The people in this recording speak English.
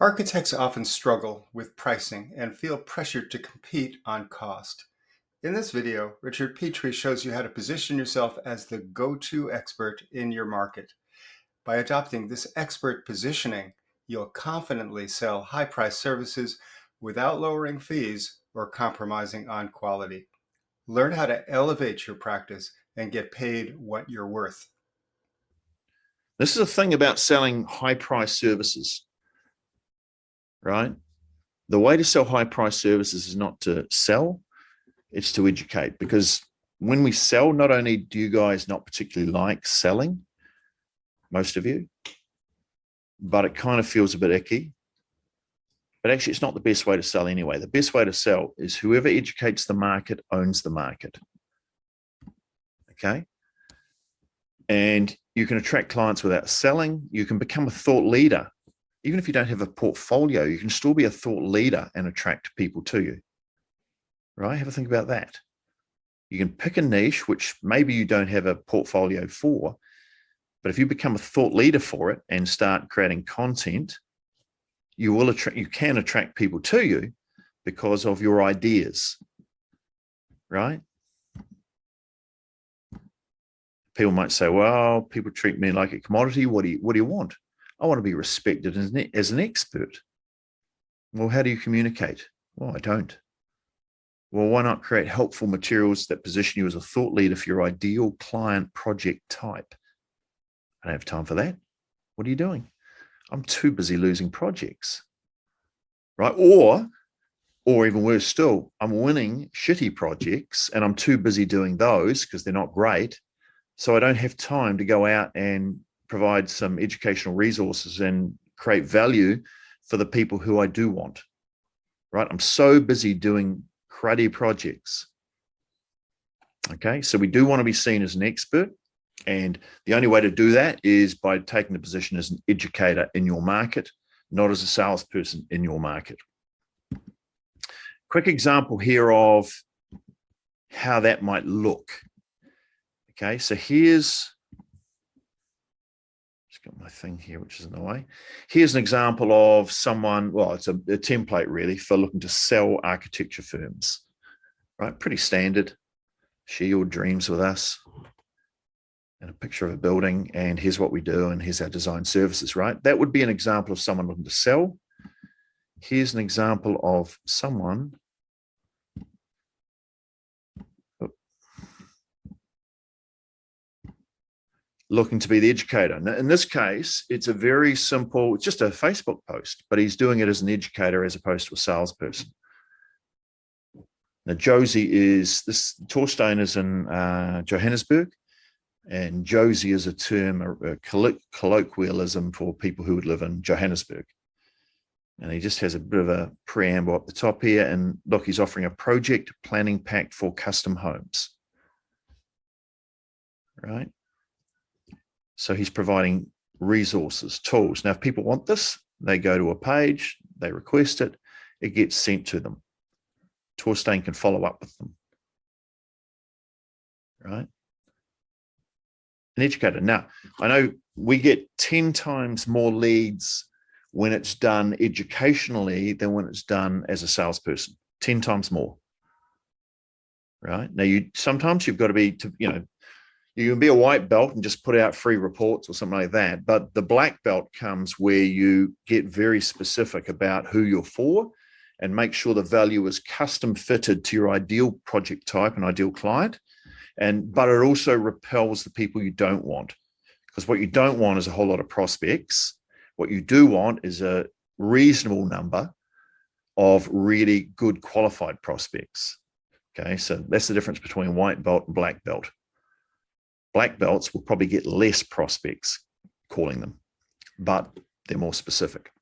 Architects often struggle with pricing and feel pressured to compete on cost. In this video, Richard Petrie shows you how to position yourself as the go-to expert in your market. By adopting this expert positioning, you'll confidently sell high-priced services without lowering fees or compromising on quality. Learn how to elevate your practice and get paid what you're worth. This is a thing about selling high-priced services, right? The way to sell high-priced services is not to sell, it's to educate. Because when we sell, not only do you guys not particularly like selling, most of you, but it kind of feels a bit icky. But actually, it's not the best way to sell anyway. The best way to sell is whoever educates the market owns the market. Okay? And you can attract clients without selling. You can become a thought leader. Even if you don't have a portfolio, you can still be a thought leader and attract people to you. Right? Have a think about that. You can pick a niche, which maybe you don't have a portfolio for, but if you become a thought leader for it and start creating content, you can attract people to you because of your ideas, right? People might say, well, people treat me like a commodity. What do you want? I want to be respected as an expert. Well, how do you communicate? Well, I don't. Well, why not create helpful materials that position you as a thought leader for your ideal client project type? I don't have time for that. What are you doing? I'm too busy losing projects, right? Or even worse still, I'm winning shitty projects and I'm too busy doing those because they're not great. So I don't have time to go out and provide some educational resources and create value for the people who I do want, right? I'm so busy doing cruddy projects. Okay, so we do want to be seen as an expert. And the only way to do that is by taking the position as an educator in your market, not as a salesperson in your market. Quick example here of how that might look. Okay, so here's, just got my thing here, which is in the way. Here's an example of someone, well, it's a template really for looking to sell architecture firms, right? Pretty standard. Share your dreams with us. And a picture of a building, and here's what we do, and here's our design services, right? That would be an example of someone looking to sell. Here's an example of someone looking to be the educator. Now, in this case, it's a very simple, it's just a Facebook post, but he's doing it as an educator as opposed to a salesperson. Now, Josie is, this Torstein is in Johannesburg. And Josie is a term, a colloquialism for people who would live in Johannesburg. And he just has a bit of a preamble up the top here. And look, he's offering a project planning pack for custom homes. Right? So he's providing resources, tools. Now, if people want this, they go to a page, they request it, it gets sent to them. Torstein can follow up with them. Right? An educator. Now, I know we get 10 times more leads when it's done educationally than when it's done as a salesperson. 10 times more. Right? Now, sometimes you've got to be, you can be a white belt and just put out free reports or something like that. But the black belt comes where you get very specific about who you're for and make sure the value is custom fitted to your ideal project type and ideal client. But it also repels the people you don't want, because what you don't want is a whole lot of prospects. What you do want is a reasonable number of really good qualified prospects. Okay, so that's the difference between white belt and black belt. Black belts will probably get less prospects calling them, but they're more specific.